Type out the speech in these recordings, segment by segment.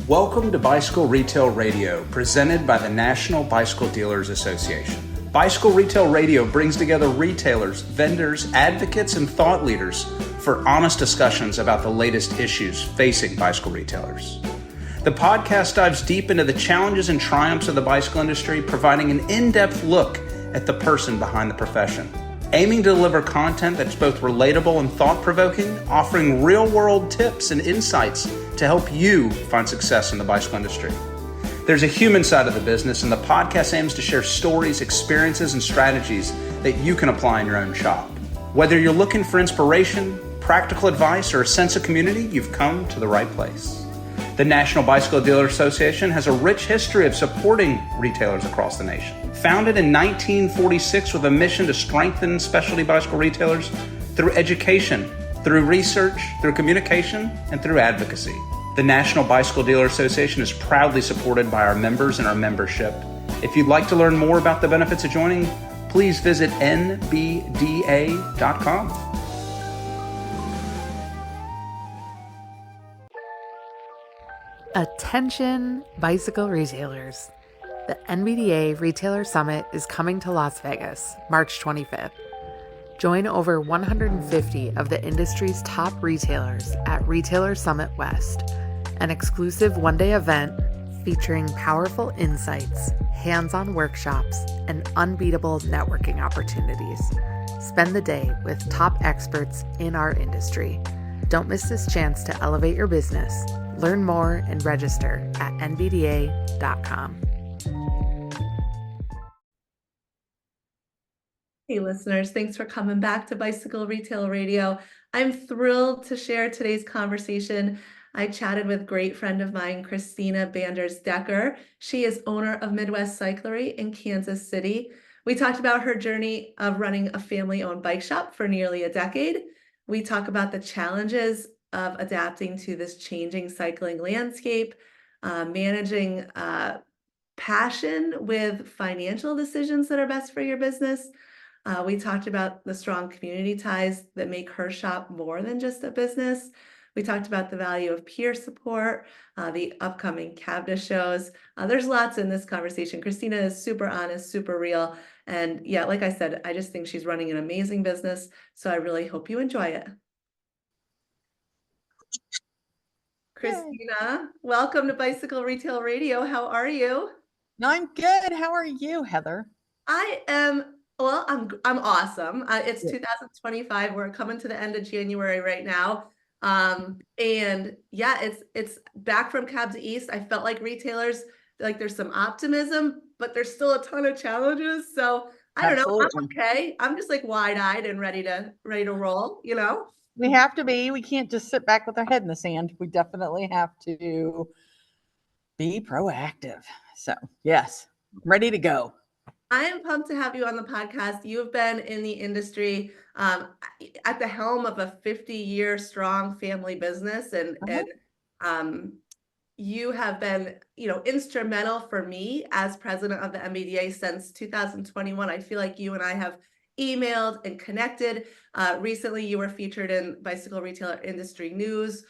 Welcome to Bicycle Retail Radio, presented by the National Bicycle Dealers Association. Bicycle Retail Radio brings together retailers, vendors, advocates, and thought leaders for honest discussions about the latest issues facing bicycle retailers. The podcast dives deep into the challenges and triumphs of the bicycle industry, providing an in-depth look at the person behind the profession. Aiming to deliver content that's both relatable and thought-provoking, offering real-world tips and insights to help you find success in the bicycle industry. There's a human side of the business, and the podcast aims to share stories, experiences, and strategies that you can apply in your own shop. Whether you're looking for inspiration, practical advice, or a sense of community, you've come to the right place. The National Bicycle Dealer Association has a rich history of supporting retailers across the nation. Founded in 1946 with a mission to strengthen specialty bicycle retailers through education, through research, through communication, and through advocacy. The National Bicycle Dealer Association is proudly supported by our members and our membership. If you'd like to learn more about the benefits of joining, please visit nbda.com. Attention, bicycle retailers. The NBDA Retailer Summit is coming to Las Vegas, March 25th. Join over 150 of the industry's top retailers at Retailer Summit West, an exclusive one-day event featuring powerful insights, hands-on workshops, and unbeatable networking opportunities. Spend the day with top experts in our industry. Don't miss this chance to elevate your business. Learn more and register at nbda.com. Hey listeners, thanks for coming back to Bicycle Retail Radio. I'm thrilled to share today's conversation. I chatted with a great friend of mine, Christina Baanders-Decker. She is owner of Midwest Cyclery in Kansas City. We talked about her journey of running a family-owned bike shop for nearly a decade. We talk about the challenges of adapting to this changing cycling landscape, managing passion with financial decisions that are best for your business. We talked about the strong community ties that make her shop more than just a business. We talked about the value of peer support, the upcoming CABDA shows. There's lots in this conversation. Christina is super honest, super real. And yeah, like I said, I just think she's running an amazing business. So I really hope you enjoy it. Christina, welcome to Bicycle Retail Radio. How are you? I'm good. How are you, Heather? I'm awesome. It's 2025. We're coming to the end of January right now. And yeah, it's back from Cab to East. I felt like retailers, like there's some optimism, but there's still a ton of challenges. So I don't know. I'm okay. I'm just like wide-eyed and ready to roll, you know? We have to be. We can't just sit back with our head in the sand. We definitely have to be proactive. So yes, ready to go. I am pumped to have you on the podcast. You've been in the industry at the helm of a 50-year strong family business, and you have been, instrumental for me as president of the NBDA since 2021. I feel like you and I have emailed and connected. Recently, you were featured in Bicycle Retailer Industry News.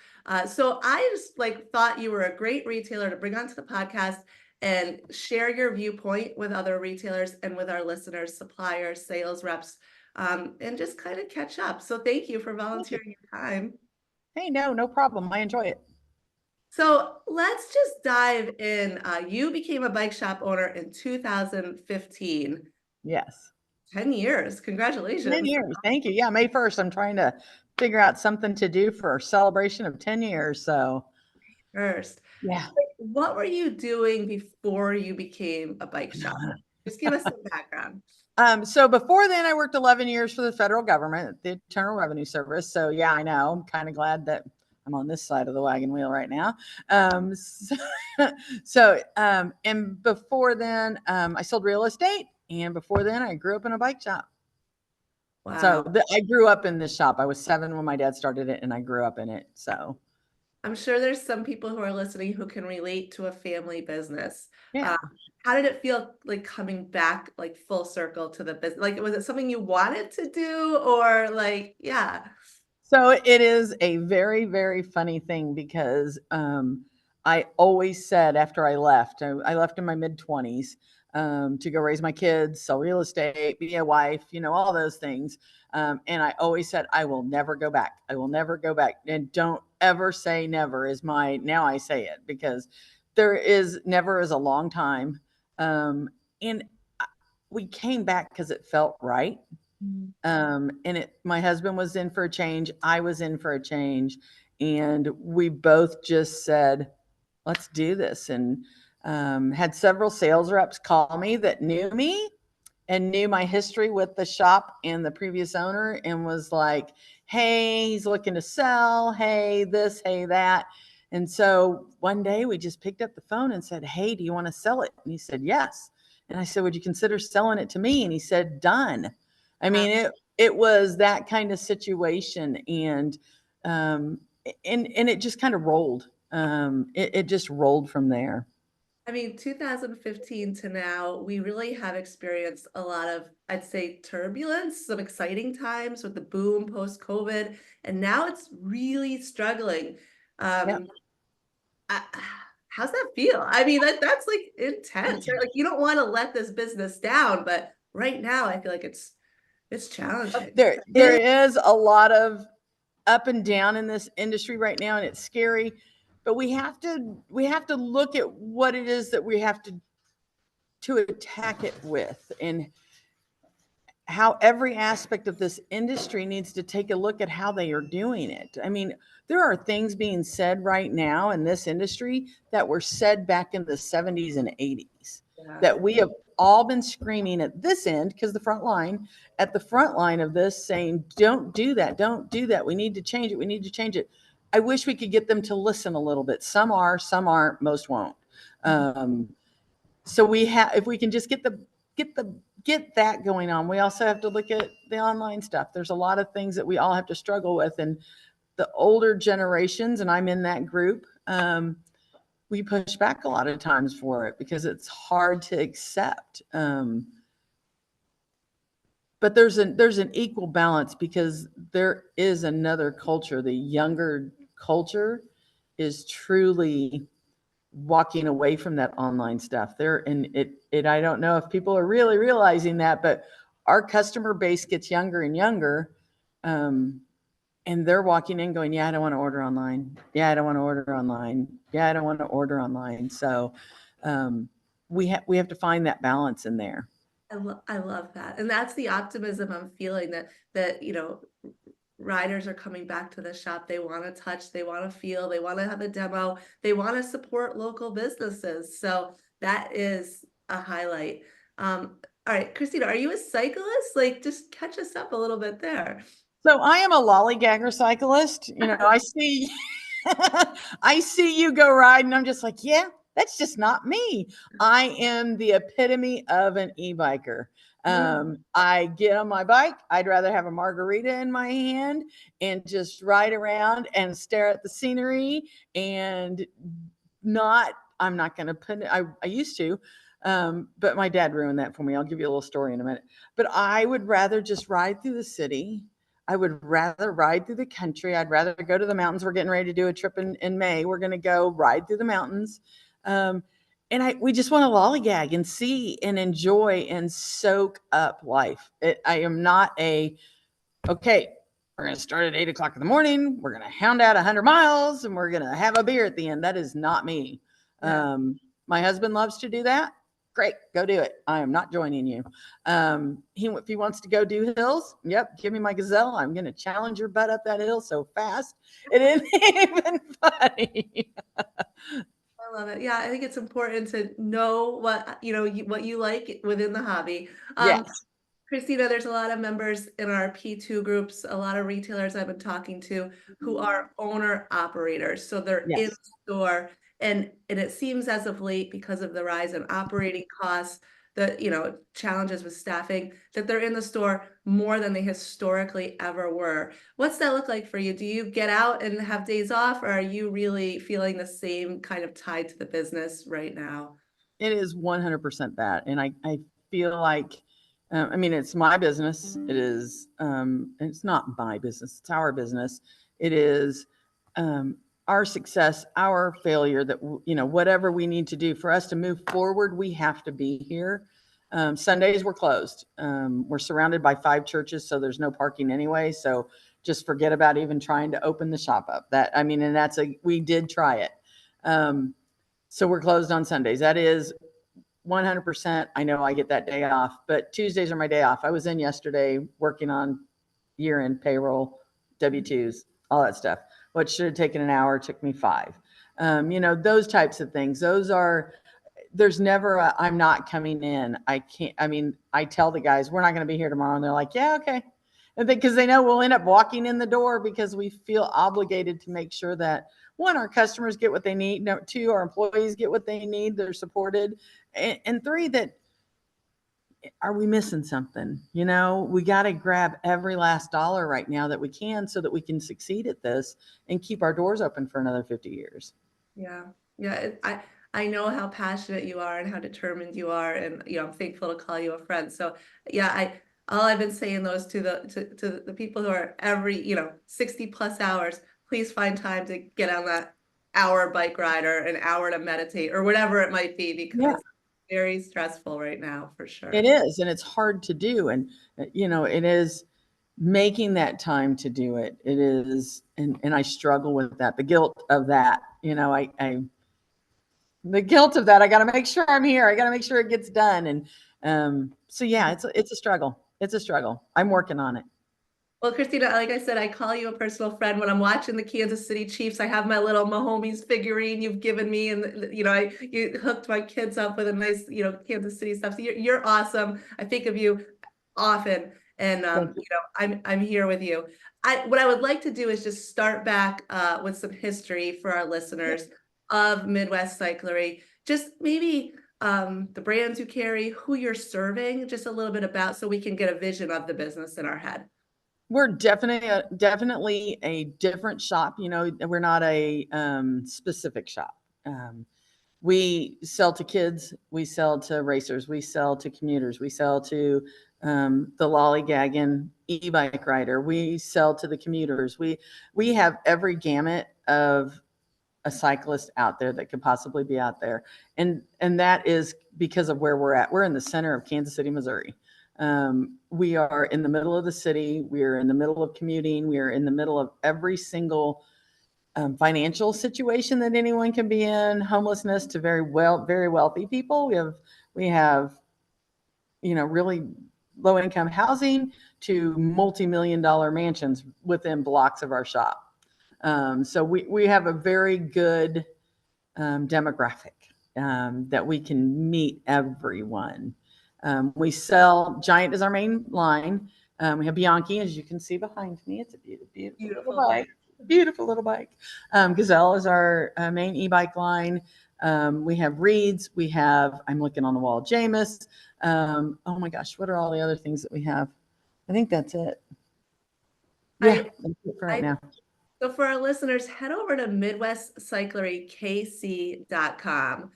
So I just thought you were a great retailer to bring onto the podcast and share your viewpoint with other retailers and with our listeners, suppliers, sales reps, and just kind of catch up. So thank you for volunteering your time. Hey, no problem. I enjoy it. So let's just dive in. You became a bike shop owner in 2015. Yes. 10 years. Congratulations. 10 years. Thank you. Yeah, May 1st. I'm trying to figure out something to do for our celebration of 10 years. So first. Yeah. What were you doing before you became a bike shop? Just give us some background. So before then, I worked 11 years for the federal government, the Internal Revenue Service. So yeah, I know. I'm kind of glad that I'm on this side of the wagon wheel right now. And before then, I sold real estate. And before then, I grew up in a bike shop. Wow. So I grew up in this shop. I was 7 when my dad started it, and I grew up in it. So I'm sure there's some people who are listening who can relate to a family business. Yeah. How did it feel coming back full circle to the business? Was it something you wanted to do or yeah? So it is a very, very funny thing because I always said after I left in my mid-20s to go raise my kids, sell real estate, be a wife, all those things. And I always said, I will never go back. I will never go back. And don't ever say never now I say it, because never is a long time. And we came back because it felt right. And my husband was in for a change. I was in for a change. And we both just said, let's do this. And had several sales reps call me that knew me and knew my history with the shop and the previous owner, and was like, hey, he's looking to sell. Hey, this, hey, that. And so one day we just picked up the phone and said, hey, do you want to sell it? And he said, yes. And I said, would you consider selling it to me? And he said, done. I mean, it was that kind of situation. And it just kind of rolled. It just rolled from there. I mean, 2015 to now, we really have experienced a lot of, I'd say, turbulence, some exciting times with the boom post-COVID, and now it's really struggling. How's that feel? I mean, that's like intense, right? Like, you don't want to let this business down, but right now I feel like it's challenging. There is a lot of up and down in this industry right now, and it's scary. But we have to look at what it is that we have to attack it with, and how every aspect of this industry needs to take a look at how they are doing it. I mean, there are things being said right now in this industry that were said back in the 70s and 80s that we have all been screaming at this end, because at the front line of this, saying, don't do that. We need to change it. I wish we could get them to listen a little bit. Some are, some aren't, most won't. So if we can just get that going on. We also have to look at the online stuff. There's a lot of things that we all have to struggle with, and the older generations, and I'm in that group, we push back a lot of times for it because it's hard to accept. But there's an equal balance, because there is another culture. The younger culture is truly walking away from that online stuff there. And I don't know if people are really realizing that, but our customer base gets younger and younger. And they're walking in going, yeah, I don't want to order online. Yeah, I don't want to order online. Yeah, I don't want to order online. So we have to find that balance in there. I love that. And that's the optimism I'm feeling, that riders are coming back to the shop. They want to touch, they want to feel, they want to have a demo, they want to support local businesses. So that is a highlight. All right, Christina, are you a cyclist? Like, just catch us up a little bit there. So I am a lollygagger cyclist. I see, I see you go ride, and I'm just like, yeah, that's just not me. I am the epitome of an e-biker. I get on my bike. I'd rather have a margarita in my hand and just ride around and stare at the scenery, and I'm not going to put it, I used to, but my dad ruined that for me. I'll give you a little story in a minute, but I would rather just ride through the city. I would rather ride through the country. I'd rather go to the mountains. We're getting ready to do a trip in May. We're going to go ride through the mountains. And we just want to lollygag and see and enjoy and soak up life. I am not okay, we're going to start at 8:00 in the morning. We're going to hound out 100 miles and we're going to have a beer at the end. That is not me. Yeah. My husband loves to do that. Great, go do it. I am not joining you. If he wants to go do hills, yep, give me my Gazelle. I'm going to challenge your butt up that hill so fast it isn't even funny. I love it. Yeah, I think it's important to know what you like within the hobby. Yes. Christina, there's a lot of members in our P2 groups, a lot of retailers I've been talking to who are owner operators. So they're in store. And it seems as of late, because of the rise in operating costs, the challenges with staffing, that they're in the store more than they historically ever were. What's that look like for you? Do you get out and have days off, or are you really feeling the same kind of tied to the business right now? It is 100% that. And I feel like, it's my business. It is, it's not my business. It's our business. It is, our success, our failure, that, whatever we need to do for us to move forward, we have to be here. Sundays we're closed. We're surrounded by 5 churches, so there's no parking anyway. So just forget about even trying to open the shop up. We did try it. So we're closed on Sundays. That is 100%. I know I get that day off, but Tuesdays are my day off. I was in yesterday working on year-end payroll, W-2s, all that stuff. What should have taken an hour took me 5. Those types of things. There's never a, I'm not coming in. I can't. I tell the guys, we're not going to be here tomorrow. And they're like, yeah, okay. Because they know we'll end up walking in the door, because we feel obligated to make sure that, 1, our customers get what they need. 2, our employees get what they need. They're supported. And 3, that, are we missing something? We got to grab every last dollar right now that we can, so that we can succeed at this and keep our doors open for another 50 years. Yeah. Yeah. I know how passionate you are and how determined you are. And, I'm thankful to call you a friend. So yeah, all I've been saying those to the people who are every, 60 plus hours, please find time to get on that hour bike ride or an hour to meditate or whatever it might be, because it's very stressful right now, for sure. It is. And it's hard to do. And, it is making that time to do it. It is. And I struggle with that. The guilt of that, the guilt of that, I got to make sure I'm here. I got to make sure it gets done. And so, yeah, it's a struggle. It's a struggle. I'm working on it. Well, Christina, like I said, I call you a personal friend. When I'm watching the Kansas City Chiefs, I have my little Mahomes figurine you've given me, and you hooked my kids up with a nice, Kansas City stuff. So you're awesome. I think of you often, and I'm here with you. What I would like to do is just start back with some history for our listeners of Midwest Cyclery. Just maybe the brands you carry, who you're serving, just a little bit about, so we can get a vision of the business in our head. We're definitely a different shop. We're not a specific shop. We sell to kids. We sell to racers. We sell to commuters. We sell to the lollygagging e-bike rider. We sell to the commuters. We have every gamut of a cyclist out there that could possibly be out there. And that is because of where we're at. We're in the center of Kansas City, Missouri. We are in the middle of the city. We are in the middle of commuting. We are in the middle of every single financial situation that anyone can be in, homelessness to very wealthy people. We have really low income housing to multi-million-dollar mansions within blocks of our shop. So we have a very good demographic that we can meet everyone. We sell, Giant is our main line. We have Bianchi, as you can see behind me. It's a beautiful little bike. Beautiful little bike. Gazelle is our main e-bike line. We have Reeds. I'm looking on the wall, Jameis. Oh my gosh, what are all the other things that we have? I think that's it. Yeah, that's it for right now. So for our listeners, head over to MidwestCycleryKC.com.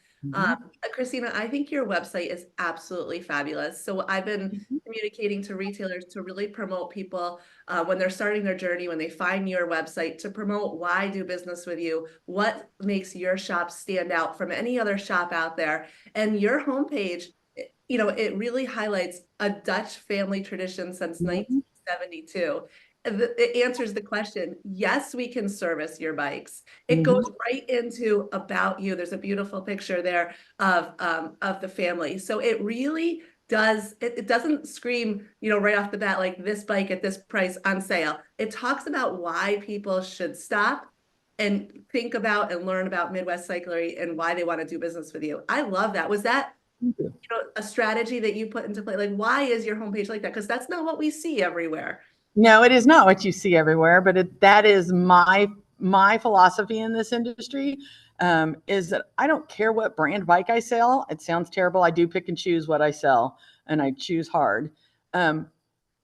Christina, I think your website is absolutely fabulous. So I've been communicating to retailers to really promote people when they're starting their journey, when they find your website, to promote why do business with you, what makes your shop stand out from any other shop out there. And your homepage, it really highlights a Dutch family tradition since 1972. It answers the question. Yes, we can service your bikes. It goes right into about you. There's a beautiful picture there of the family. So it really does. It doesn't scream, right off the bat, like this bike at this price on sale. It talks about why people should stop and think about and learn about Midwest Cyclery and why they want to do business with you. I love that. Was that a strategy that you put into play? Like, why is your homepage like that? Because that's not what we see everywhere. No, it is not what you see everywhere, but that is my philosophy in this industry, is that I don't care what brand bike I sell. It sounds terrible. I do pick and choose what I sell, and I choose hard.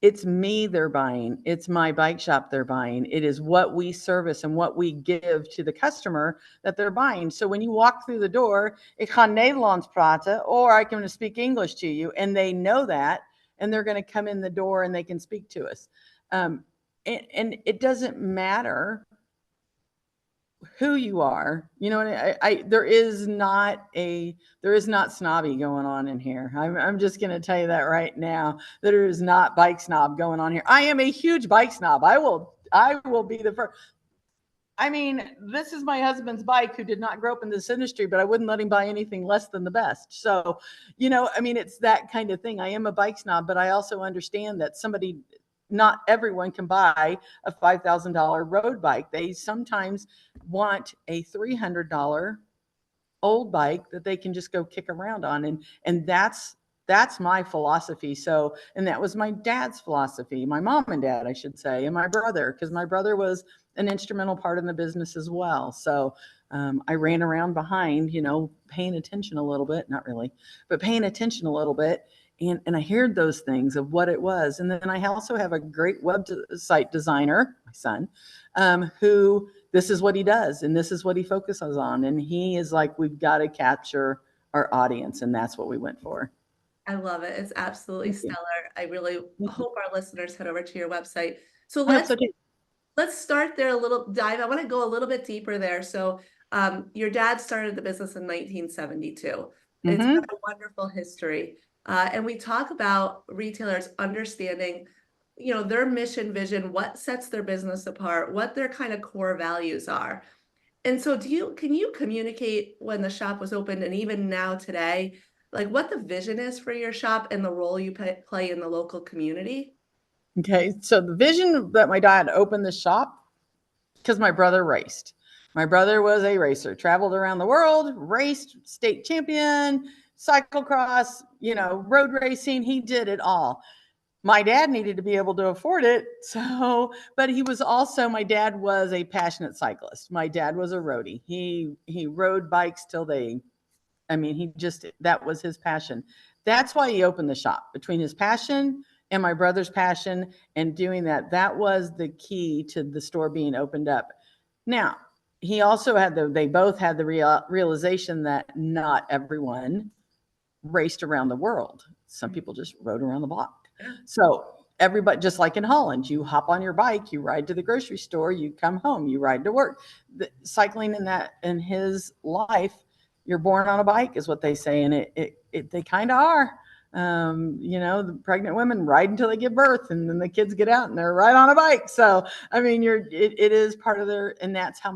It's me they're buying. It's my bike shop they're buying. It is what we service and what we give to the customer that they're buying. So when you walk through the door, ik ga Nederlands praten, or I can speak English to you, and they know that, and they're going to come in the door and they can speak to us. And it doesn't matter who you are, you know, and there is not snobby going on in here. I'm just going to tell you that right now. There is not bike snob going on here. I am a huge bike snob. I will be the first. I mean, this is my husband's bike, who did not grow up in this industry, but I wouldn't let him buy anything less than the best. So, you know, I mean, it's that kind of thing. I am a bike snob, but I also understand that not everyone can buy a $5,000 road bike. They sometimes want a $300 old bike that they can just go kick around on. And that's my philosophy. So, and that was my dad's philosophy, my mom and dad, I should say, and my brother, because my brother was an instrumental part in the business as well. So I ran around behind, you know, paying attention a little bit, not really, but paying attention a little bit. And I heard those things of what it was. And then I also have a great website designer, my son, who this is what he does and this is what he focuses on. And he is like, we've got to capture our audience. And that's what we went for. I love it. It's absolutely stellar. I really hope our listeners head over to your website. So let's start there, a little dive. I want to go a little bit deeper there. So your dad started the business in 1972. It's got a wonderful history. And we talk about retailers understanding, you know, their mission, vision, what sets their business apart, what their kind of core values are. And so can you communicate when the shop was opened and even now today, like what the vision is for your shop and the role you play in the local community? Okay, so the vision that my dad opened the shop, because my brother raced. My brother was a racer, traveled around the world, raced, state champion, cyclocross, you know, road racing. He did it all. My dad needed to be able to afford it. So, but my dad was a passionate cyclist. My dad was a roadie. He rode bikes till that was his passion. That's why he opened the shop. Between his passion and my brother's passion and doing that was the key to the store being opened up. Now, he also they both had the realization that not everyone raced around the world. Some people just rode around the block. So everybody, just like in Holland, you hop on your bike, you ride to the grocery store, you come home, you ride to work. Cycling in his life, you're born on a bike is what they say. And they kind of are. You know, the pregnant women ride until they give birth, and then the kids get out and they're right on a bike. So, I mean, it is part of and that's how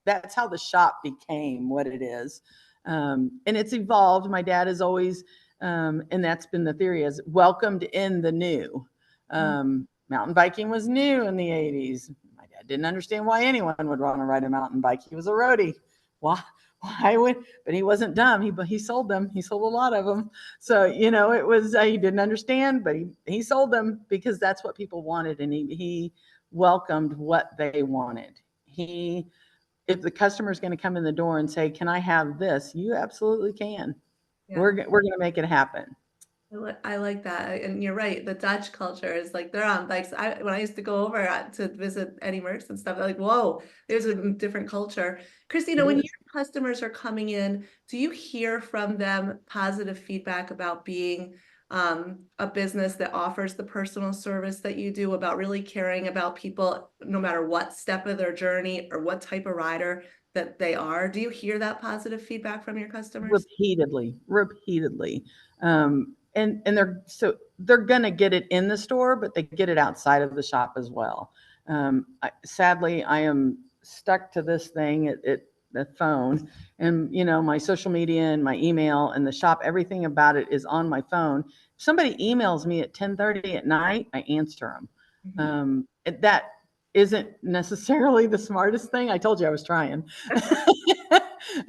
that's how the shop became what it is. And it's evolved. My dad is always, and that's been the theory, is welcomed in the new. Mountain biking was new in the 80s. My dad didn't understand why anyone would want to ride a mountain bike. He was a roadie. But he wasn't dumb. He sold them. He sold a lot of them. So, you know, it was, he didn't understand, but he sold them because that's what people wanted. And he welcomed what they wanted. If the customer is going to come in the door and say, can I have this? You absolutely can. Yeah. We're going to make it happen. I like that. And you're right. The Dutch culture is like, they're on bikes. When I used to go over to visit Eddie Merckx and stuff, they're like, whoa, there's a different culture. Christina, when your customers are coming in, do you hear from them positive feedback about being a business that offers the personal service that you do, about really caring about people, no matter what step of their journey or what type of rider that they are? Do you hear that positive feedback from your customers? Repeatedly. And they're going to get it in the store, but they get it outside of the shop as well. Sadly, I am stuck to this thing, the phone, and, you know, my social media and my email and the shop, everything about it is on my phone. If somebody emails me at 10:30 at night, I answer them. That isn't necessarily the smartest thing. I told you I was trying.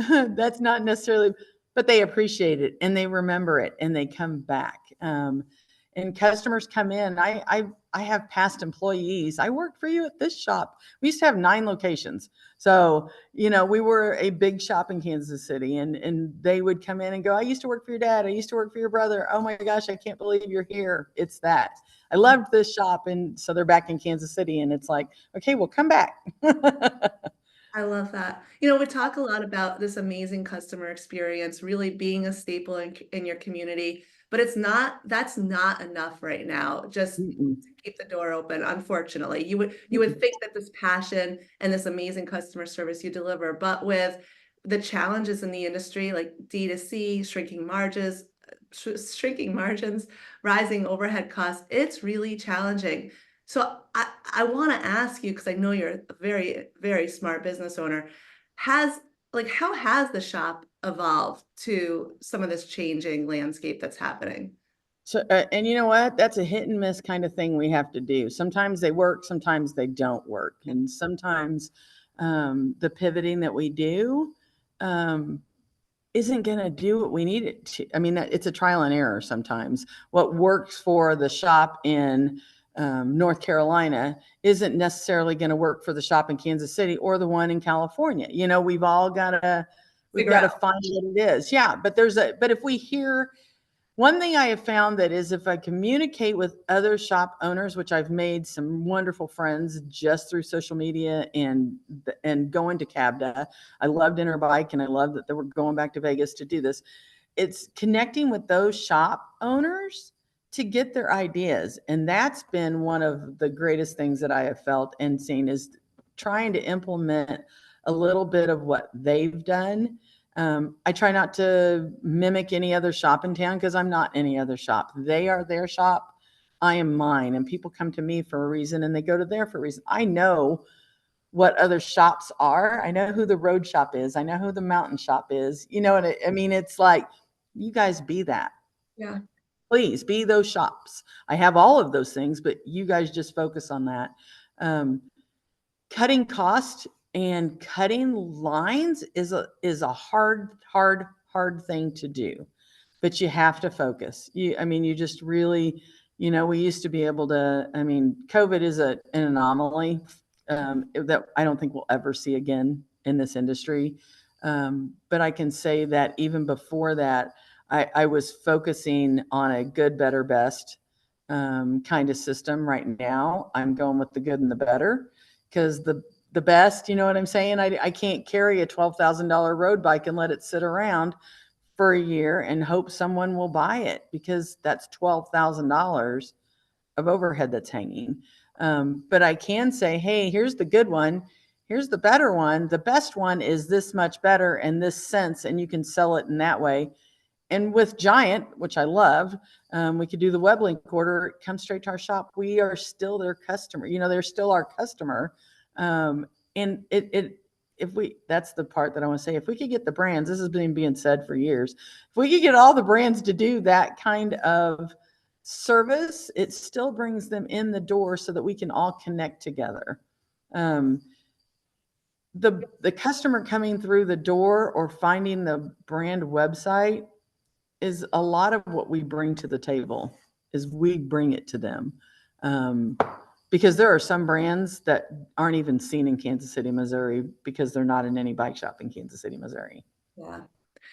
That's not necessarily, but they appreciate it and they remember it and they come back. And customers come in. I have past employees. I worked for you at this shop. We used to have 9 locations. So, you know, we were a big shop in Kansas City, and they would come in and go, I used to work for your dad. I used to work for your brother. Oh my gosh, I can't believe you're here. It's that. I loved this shop. And so they're back in Kansas City, and it's like, okay, well, come back. I love that. You know, we talk a lot about this amazing customer experience, really being a staple in your community, but that's not enough right now. Just Mm-mm. to keep the door open, unfortunately. You would Mm-mm. think that this passion and this amazing customer service you deliver, but with the challenges in the industry like D2C, shrinking margins, rising overhead costs, it's really challenging. So I want to ask you, because I know you're a very, very smart business owner, how has the shop evolved to some of this changing landscape that's happening? So, and you know what? That's a hit and miss kind of thing we have to do. Sometimes they work, sometimes they don't work. And sometimes the pivoting that we do um, isn't going to do what we need it to. I mean, it's a trial and error sometimes. What works for the shop in North Carolina isn't necessarily going to work for the shop in Kansas City or the one in California. You know, we've got Figure to out. find what it is. Yeah, but if we hear one thing I have found that is if I communicate with other shop owners, which I've made some wonderful friends just through social media and going to CABDA. I loved Interbike and I love that they were going back to Vegas to do this. It's connecting with those shop owners to get their ideas. And that's been one of the greatest things that I have felt and seen is trying to implement a little bit of what they've done. I try not to mimic any other shop in town because I'm not any other shop. They are their shop. I am mine. And people come to me for a reason and they go to there for a reason. I know what other shops are. I know who the road shop is. I know who the mountain shop is. You know what I mean? It's like, you guys be that. Yeah. Please be those shops. I have all of those things, but you guys just focus on that. Um, Cutting cost and cutting lines is a hard thing to do, but you have to focus. I mean, you just really, we used to be able to. I mean, COVID is an anomaly that I don't think we'll ever see again in this industry. But I can say that even before that, I was focusing on a good, better, best kind of system. Right now, I'm going with the good and the better because the best, you know what I'm saying? I can't carry a $12,000 road bike and let it sit around for a year and hope someone will buy it because that's $12,000 of overhead that's hanging. But I can say, hey, here's the good one. Here's the better one. The best one is this much better in this sense, and you can sell it in that way. And with Giant, which I love, we could do the web link order, come straight to our shop. We are still their customer. They're still our customer. And if we, that's the part that I want to say, if we could get the brands, this has been being said for years, if we could get all the brands to do that kind of service, it still brings them in the door so that we can all connect together. The customer coming through the door or finding the brand website is a lot of what we bring to the table is we bring it to them. Because there are some brands that aren't even seen in Kansas City, Missouri, because they're not in any bike shop in Kansas City, Missouri. Yeah.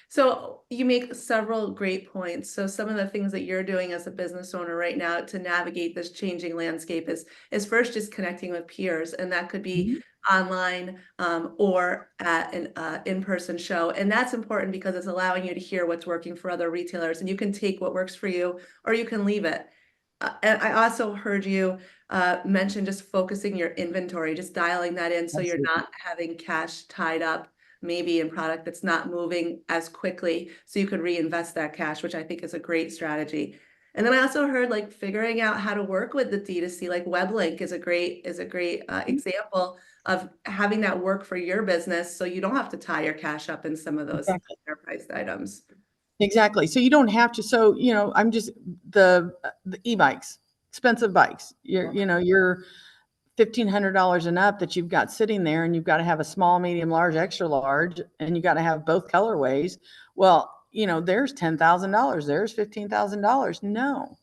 So you make several great points. So some of the things that you're doing as a business owner right now to navigate this changing landscape is first just connecting with peers, and that could be Mhm. online or at an in-person show. And that's important because it's allowing you to hear what's working for other retailers, and you can take what works for you or you can leave it. And I also heard you mention just focusing your inventory, just dialing that in so you're Absolutely. not having cash tied up maybe in product that's not moving as quickly, so you could reinvest that cash, which I think is a great strategy. And then I also heard like figuring out how to work with the D2C, like WebLink is a great example of having that work for your business, so you don't have to tie your cash up in some of those Exactly. higher priced items. Exactly. So you don't have to. So, I'm just the e-bikes, expensive bikes. You're $1,500 and up that you've got sitting there, and you've got to have a small, medium, large, extra large, and you got to have both colorways. Well, there's $10,000, there's $15,000. No,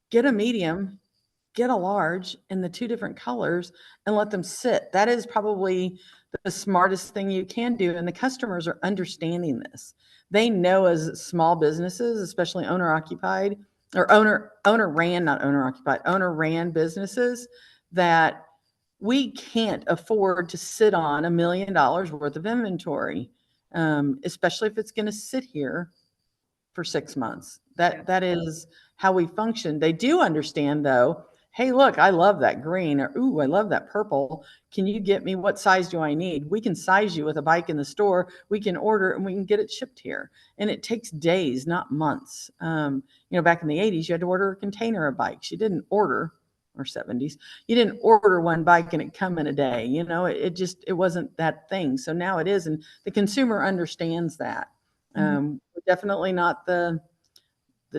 get a medium, get a large in the two different colors and let them sit. That is probably the smartest thing you can do. And the customers are understanding this. They know as small businesses, especially owner occupied or owner ran, not owner occupied, owner ran businesses, that we can't afford to sit on $1 million worth of inventory, especially if it's going to sit here for 6 months. That is how we function. They do understand though, hey, look, I love that green, or ooh, I love that purple. Can you get me, what size do I need? We can size you with a bike in the store. We can order and we can get it shipped here. And it takes days, not months. Back in the 80s, you had to order a container of bikes. You didn't order, or 70s, you didn't order one bike and it come in a day. It wasn't that thing. So now it is. And the consumer understands that. We're definitely not the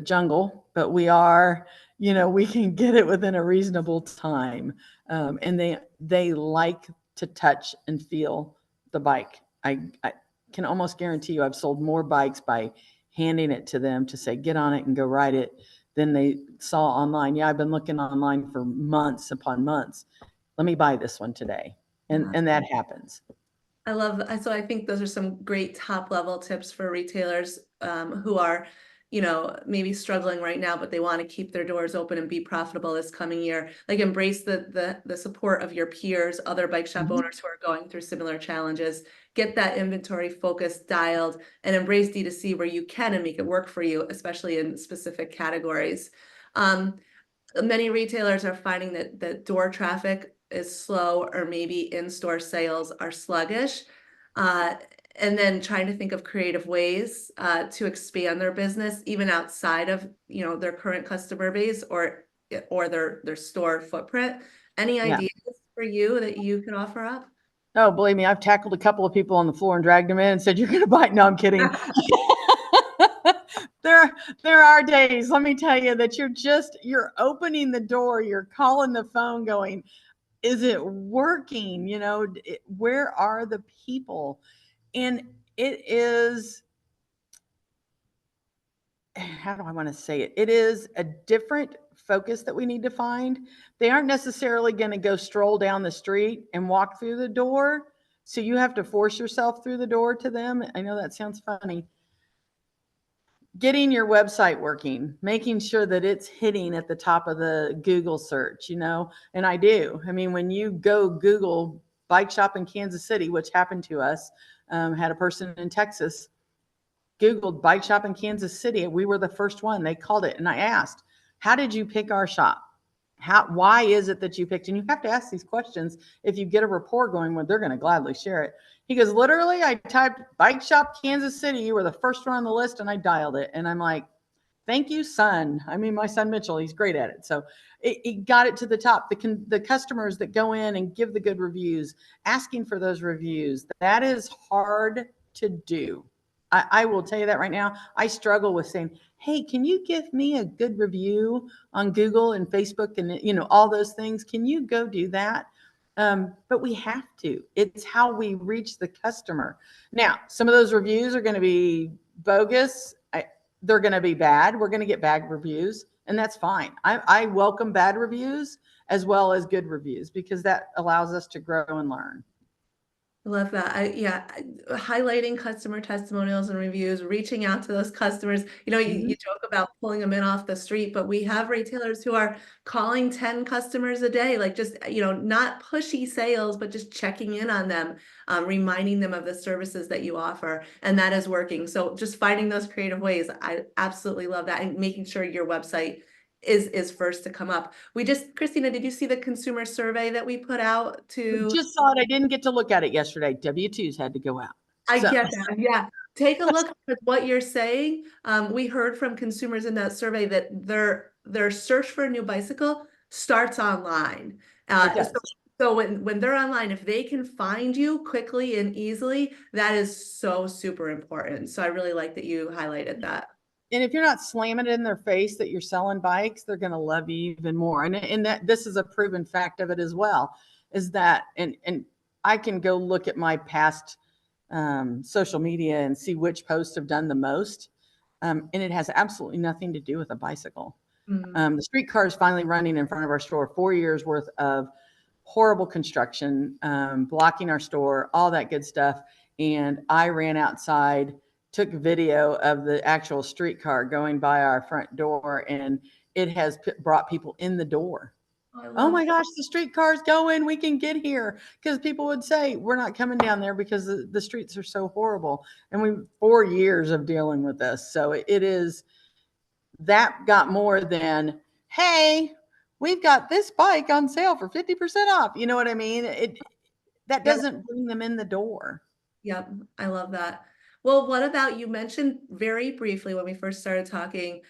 jungle, but we are, we can get it within a reasonable time. And they like to touch and feel the bike. I can almost guarantee you I've sold more bikes by handing it to them to say, get on it and go ride it, than they saw online. Yeah, I've been looking online for months upon months. Let me buy this one today. And that happens. So I think those are some great top level tips for retailers who are, maybe struggling right now, but they want to keep their doors open and be profitable this coming year. Like, embrace the support of your peers, other bike shop owners who are going through similar challenges. Get that inventory focus dialed, and embrace D2C where you can and make it work for you, especially in specific categories. Many retailers are finding that door traffic is slow, or maybe in-store sales are sluggish, and then trying to think of creative ways to expand their business even outside of their current customer base or their store footprint. Any ideas for you that you can offer up? Oh, believe me, I've tackled a couple of people on the floor and dragged them in and said, you're going to buy. No, I'm kidding. There are days, let me tell you, that you're opening the door, you're calling the phone going, is it working? Where are the people? And it is, how do I want to say it? It is a different focus that we need to find. They aren't necessarily going to go stroll down the street and walk through the door. So you have to force yourself through the door to them. I know that sounds funny. Getting your website working, making sure that it's hitting at the top of the Google search, and I do. I mean, when you go Google bike shop in Kansas City, which happened to us, had a person in Texas Googled bike shop in Kansas City. We were the first one. They called it. And I asked, how did you pick our shop? Why is it that you picked? And you have to ask these questions. If you get a rapport going, well, they're going to gladly share it. He goes, literally, I typed bike shop Kansas City. You were the first one on the list, and I dialed it. And I'm like, thank you, son. I mean, my son Mitchell, he's great at it. So it got it to the top. The customers that go in and give the good reviews, asking for those reviews, that is hard to do. I will tell you that right now. I struggle with saying, hey, can you give me a good review on Google and Facebook and, all those things? Can you go do that? But we have to. It's how we reach the customer. Now, some of those reviews are going to be bogus. They're going to be bad. We're going to get bad reviews, and that's fine. I welcome bad reviews as well as good reviews, because that allows us to grow and learn. I love that. Highlighting customer testimonials and reviews, reaching out to those customers. You joke about pulling them in off the street, but we have retailers who are calling 10 customers a day, like just, not pushy sales, but just checking in on them, reminding them of the services that you offer. And that is working. So just finding those creative ways. I absolutely love that. And making sure your website is first to come up. Christina, did you see the consumer survey that we put out to? Just saw it. I didn't get to look at it yesterday. W-2s had to go out. I get that. Yeah. Take a look at what you're saying. We heard from consumers in that survey that their search for a new bicycle starts online. So when they're online, if they can find you quickly and easily, that is so super important. So I really like that you highlighted that. And if you're not slamming it in their face that you're selling bikes, they're going to love you even more. And that this is a proven fact of it as well, is that, and I can go look at my past social media and see which posts have done the most. And it has absolutely nothing to do with a bicycle. The streetcar is finally running in front of our store, 4 years worth of horrible construction, blocking our store, all that good stuff. And I ran outside, took video of the actual streetcar going by our front door, and it has brought people in the door. I Oh love my gosh, the streetcar's going, we can get here. Because people would say, we're not coming down there because the streets are so horrible. And 4 years of dealing with this. So it is, that got more than, hey, we've got this bike on sale for 50% off. You know what I mean? That Yeah, doesn't bring them in the door. yep, I love that. Well, what about, you mentioned very briefly when we first started talking,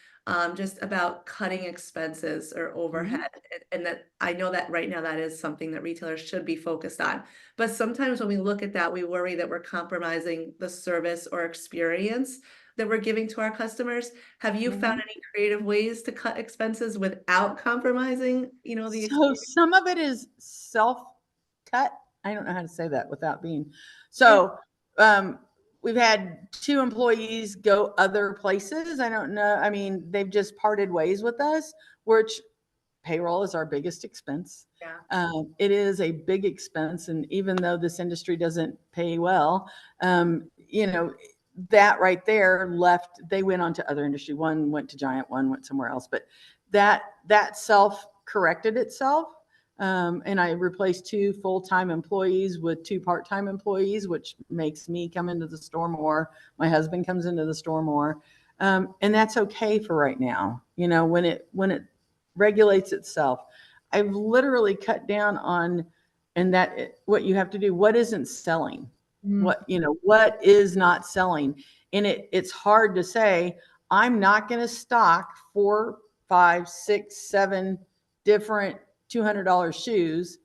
just about cutting expenses or Mhm. overhead, and that I know that right now that is something that retailers should be focused on. But sometimes when we look at that, we worry that we're compromising the service or experience that we're giving to our customers. Have you found Mhm. any creative ways to cut expenses without compromising, the So experience? some of it is self cut. I don't know how to say that without being. Yeah, So um, we've had 2 employees go other places. I don't know. I mean, they've just parted ways with us, which payroll is our biggest expense. yeah, It is a big expense. And even though this industry doesn't pay well, that right there left, they went on to other industry. One went to Giant, one went somewhere else, but that self corrected itself. And I replaced 2 full-time employees with 2 part-time employees, which makes me come into the store more. My husband comes into the store more. And that's okay for right now. When it regulates itself, I've literally cut down on, and what you have to do, what isn't selling, mm, what is not selling. And it's hard to say, I'm not going to stock 4, 5, 6, 7 different $200 shoes.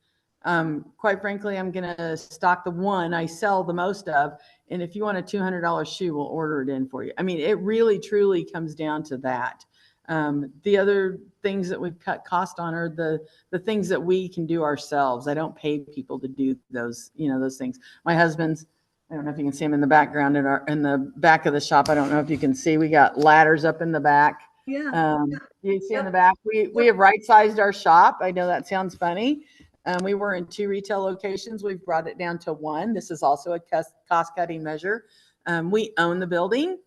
Quite frankly, I'm going to stock the one I sell the most of. And if you want a $200 shoe, we'll order it in for you. I mean, it really, truly comes down to that. The other things that we've cut cost on are the things that we can do ourselves. I don't pay people to do those things. My husband's, I don't know if you can see him in the background in the back of the shop. I don't know if you can see, we got ladders up in the back. yeah, You see in the yep, back, we yep. have right sized our shop. I know that sounds funny. We were in 2 retail locations. We've brought it down to 1. This is also a cost cutting measure. We own the building.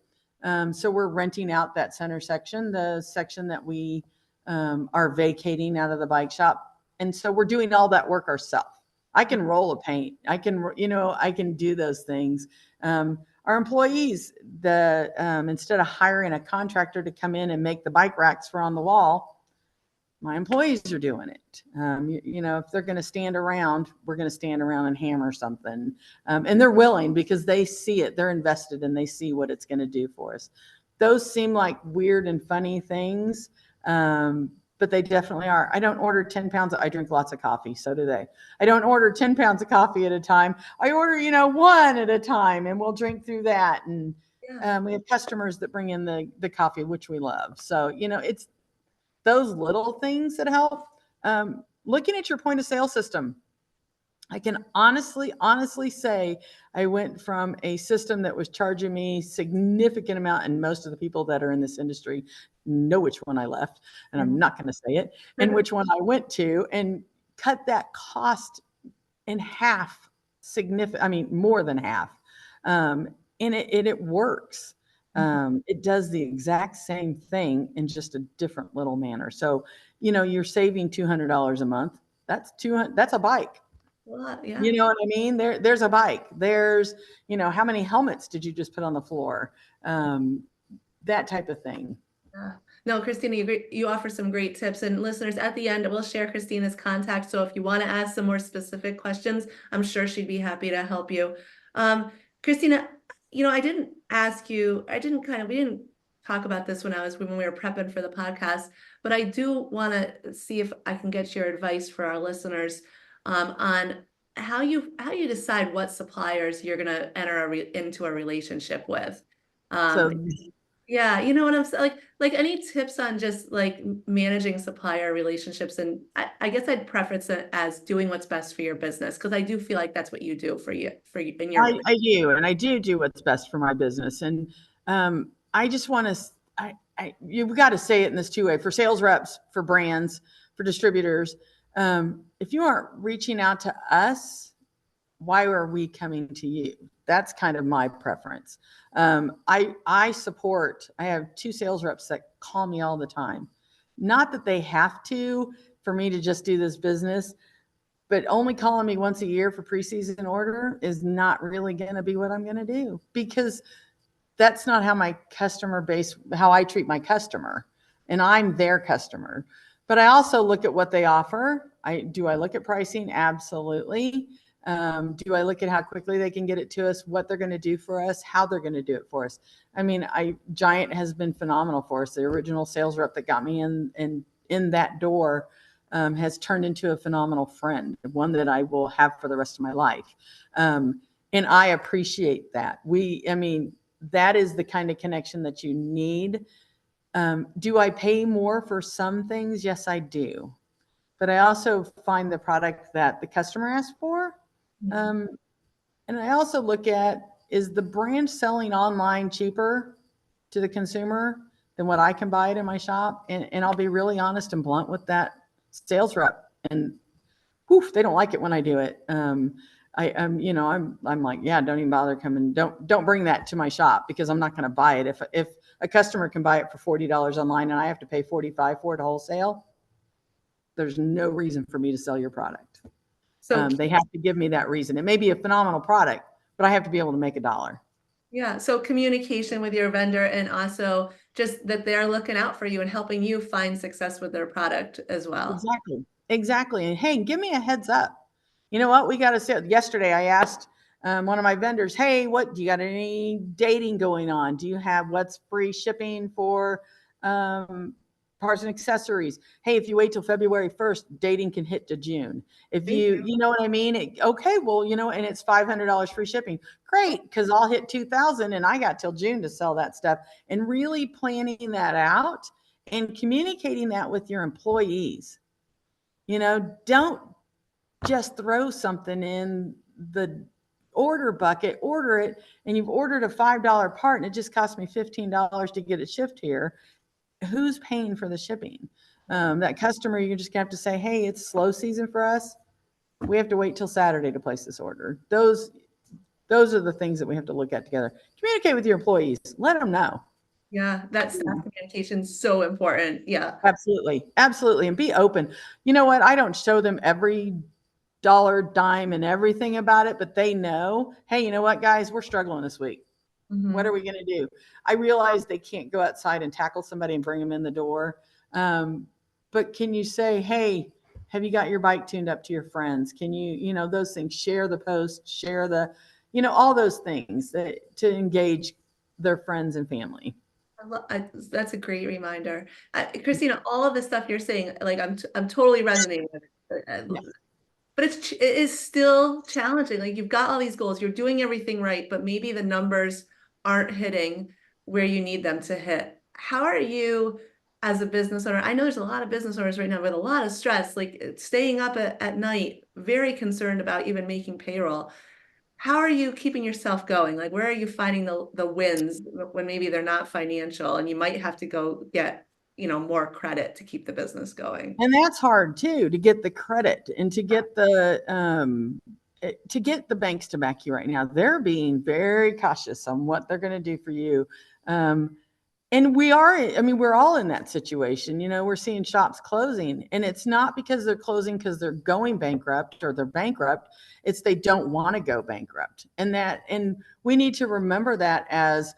So we're renting out that center section, the section that we are vacating out of the bike shop. And so we're doing all that work ourselves. I can roll a paint. I can do those things. Our employees, instead of hiring a contractor to come in and make the bike racks for on the wall, my employees are doing it. If they're going to stand around, we're going to stand around and hammer something. And they're willing because they see it. They're invested and they see what it's going to do for us. Those seem like weird and funny things, but they definitely are. I don't order 10 pounds. I drink lots of coffee. So do they. I don't order 10 pounds of coffee at a time. I order, 1 at a time, and we'll drink through that. And Yeah. we have customers that bring in the coffee, which we love. So, it's those little things that help. Looking at your point of sale system, I can honestly say I went from a system that was charging me significant amount, and most of the people that are in this industry know which one I left, and I'm not going to say it, and which one I went to, and cut that cost in half, more than half. And it works. It does the exact same thing in just a different little manner. So, you're saving $200 a month. That's a bike. Well, yeah. You know what I mean? There's a bike. There's, how many helmets did you just put on the floor? That type of thing. Yeah. No, Christina, you offer some great tips. And listeners, at the end, we'll share Christina's contact. So if you want to ask some more specific questions, I'm sure she'd be happy to help you. Christina, I didn't ask you, we didn't talk about this when we were prepping for the podcast, but I do want to see if I can get your advice for our listeners on how you decide what suppliers you're going to enter into a relationship with. So Yeah, you know what I'm saying? Like any tips on just like managing supplier relationships, and I guess I'd preference it as doing what's best for your business, because I do feel like that's what you do for you in your I do, and I do what's best for my business. And I just want to, you've got to say it in this 2 way for sales reps, for brands, for distributors. If you aren't reaching out to us, why are we coming to you? That's kind of my preference. I have 2 sales reps that call me all the time. Not that they have to. for me to just do this business. But only calling me once a year for preseason order is not really going to be what I'm going to do, because that's not how my customer base, how I treat my customer, and I'm their customer. But I also look at what they offer. Do I look at pricing? Absolutely. Do I look at how quickly they can get it to us, what they're going to do for us, how they're going to do it for us? I mean, Giant has been phenomenal for us. The original sales rep that got me in that door has turned into a phenomenal friend, one that I will have for the rest of my life. And I appreciate that. That is the kind of connection that you need. Do I pay more for some things? Yes, I do. But I also find the product that the customer asks for. And I also look at, is the brand selling online cheaper to the consumer than what I can buy it in my shop? And I'll be really honest and blunt with that sales rep. And they don't like it when I do it. I'm like, yeah, don't even bother coming. Don't bring that to my shop, because I'm not going to buy it. If a customer can buy it for $40 online and I have to pay $45 for it wholesale, there's no reason for me to sell your product. So they have to give me that reason. It may be a phenomenal product, but I have to be able to make $1. Yeah. So communication with your vendor, and also just that they're looking out for you and helping you find success with their product as well. Exactly. And hey, give me a heads up. You know what? We got to say, yesterday I asked one of my vendors, hey, do you got any dating going on? Do you have what's free shipping for parts and accessories? Hey, if you wait till February 1st, dating can hit to June. If you know what I mean? Okay, well, and it's $500 free shipping. Great, because I'll hit 2,000 and I got till June to sell that stuff. And really planning that out and communicating that with your employees. Don't just throw something in the order bucket, order it, and you've ordered a $5 part and it just cost me $15 to get it shipped here. Who's paying for the shipping? That customer, you're just gonna have to say, hey, it's slow season for us. We have to wait till Saturday to place this order. Those are the things that we have to look at together. Communicate with your employees. Let them know. Yeah, that staff communication is so important. Yeah. Absolutely. And be open. You know what? I don't show them every dollar, dime, and everything about it, but they know, hey, you know what, guys, we're struggling this week. What are we going to do? I realize they can't go outside and tackle somebody and bring them in the door. But can you say, hey, have you got your bike tuned up to your friends? Can you, those things, share the post, share the, all those things to engage their friends and family. That's a great reminder. Christina, all of the stuff you're saying, like I'm totally resonating with it. But it is still challenging. Like, you've got all these goals, you're doing everything right, but maybe the numbers aren't hitting where you need them to hit. How are you as a business owner? I know there's a lot of business owners right now with a lot of stress, like staying up at night, very concerned about even making payroll. How are you keeping yourself going? Like, where are you finding the wins when maybe they're not financial and you might have to go get, more credit to keep the business going? And that's hard too, to get the credit and to get the banks to back you right now. They're being very cautious on what they're going to do for you. And we're all in that situation. We're seeing shops closing, and it's not because they're closing because they're going bankrupt or they're bankrupt. It's they don't want to go bankrupt. And we need to remember that, as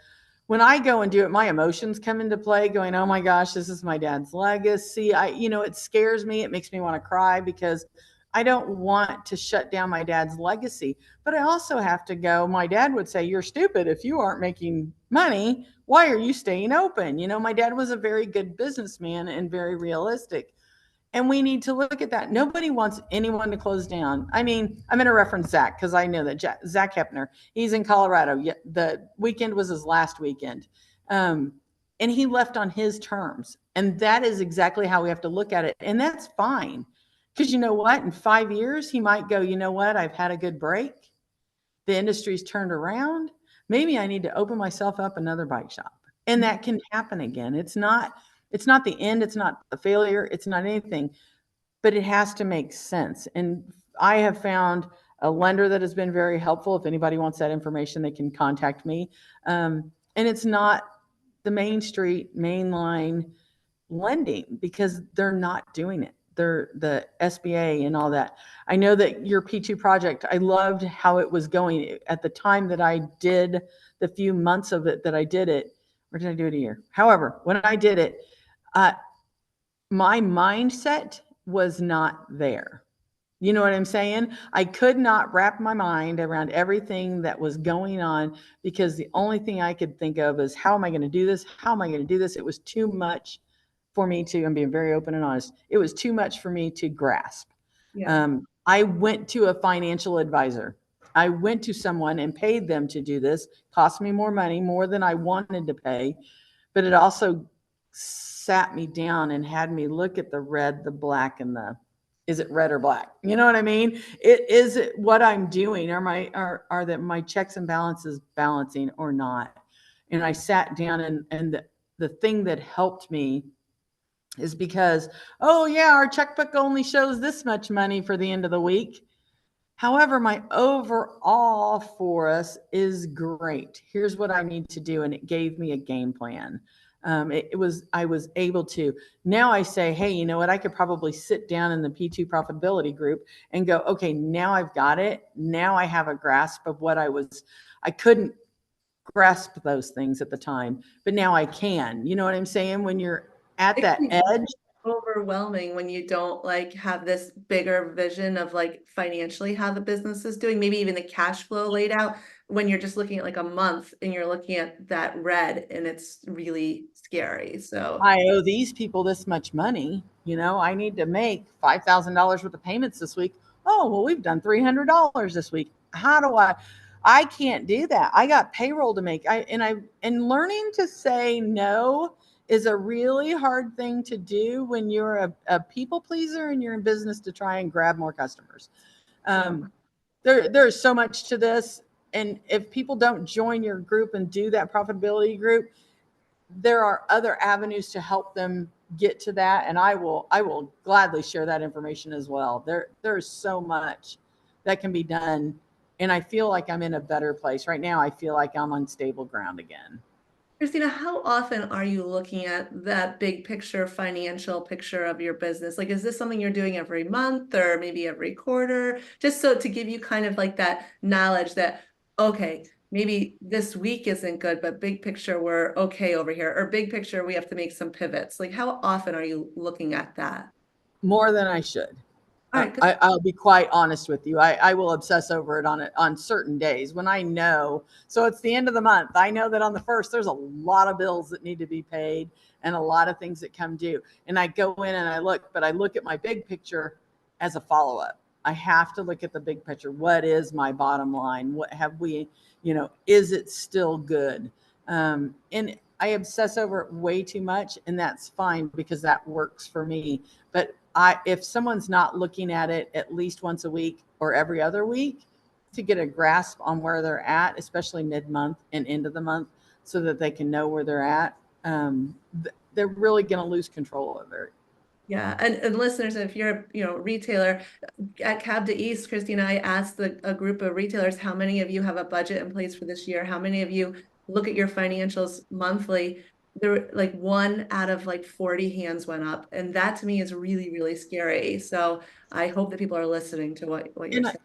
when I go and do it, my emotions come into play going, oh my gosh, this is my dad's legacy. It scares me. It makes me want to cry because I don't want to shut down my dad's legacy. But I also have to go, my dad would say, you're stupid if you aren't making money. Why are you staying open? My dad was a very good businessman and very realistic. And we need to look at that. Nobody wants anyone to close down. I mean, I'm going to reference Zach because I know that Zach Hepner, he's in Colorado. The weekend was his last weekend. And he left on his terms. And that is exactly how we have to look at it. And that's fine. Because you know what? In 5 years, he might go, you know what? I've had a good break. The industry's turned around. Maybe I need to open myself up another bike shop. And that can happen again. It's not the end. It's not a failure. It's not anything, but it has to make sense. And I have found a lender that has been very helpful. If anybody wants that information, they can contact me. And it's not the Main Street, mainline lending, because they're not doing it. the SBA and all that. I know that your P2 project, I loved how it was going at the time that I did the few months of it that I did it, or did I do it a year? However, when I did it, my mindset was not there. You know what I'm saying? I could not wrap my mind around everything that was going on because the only thing I could think of is, how am I going to do this? How am I going to do this? It was too much for me to, I'm being very open and honest. It was too much for me to grasp. Yeah. I went to a financial advisor. I went to someone and paid them to do this. Cost me more money, more than I wanted to pay, but it also sat me down and had me look at the red, the black, and the, is it red or black? You know what I mean? Is it what I'm doing? Are that my checks and balances balancing or not? And I sat down, and the thing that helped me is because, oh yeah, our checkbook only shows this much money for the end of the week. However, my overall for us is great. Here's what I need to do. And it gave me a game plan. I was able to, now I say, hey, you know what? I could probably sit down in the P2 profitability group and go, okay, now I've got it. Now I have a grasp of what I couldn't grasp those things at the time, but now I can. You know what I'm saying? When you're at It that can be edge, overwhelming when you don't like have this bigger vision of like financially how the business is doing, maybe even the cash flow laid out, when you're just looking at like a month and you're looking at that red and it's really scary. So I owe these people this much money. You know, I need to make $5,000 worth of payments this week. Oh, well, we've done $300 this week. How do I can't do that. I got payroll to make. And learning to say no is a really hard thing to do when you're a people pleaser and you're in business to try and grab more customers. There's so much to this. And if people don't join your group and do that profitability group, there are other avenues to help them get to that. And I will gladly share that information as well. There's so much that can be done. And I feel like I'm in a better place right now. I feel like I'm on stable ground again. Christina, how often are you looking at that big picture, financial picture of your business? Like, is this something you're doing every month or maybe every quarter? Just so to give you kind of like that knowledge that, okay, maybe this week isn't good, but big picture, we're okay over here. Or big picture, we have to make some pivots. Like, how often are you looking at that? More than I should. All right, good. I'll be quite honest with you. I will obsess over it on certain days when I know. So it's the end of the month. I know that on the 1st, there's a lot of bills that need to be paid and a lot of things that come due. And I go in and I look at my big picture as a follow-up. I have to look at the big picture. What is my bottom line? What have we, is it still good? And I obsess over it way too much, and that's fine because that works for me. But if someone's not looking at it at least once a week or every other week to get a grasp on where they're at, especially mid-month and end of the month, so that they can know where they're at, they're really going to lose control over it. Yeah, and listeners, if you're a retailer at Cab to East, Christina, I asked a group of retailers, how many of you have a budget in place for this year? How many of you look at your financials monthly? There were like 1 out of like 40 hands went up, and that to me is really, really scary. So I hope that people are listening to what you're saying.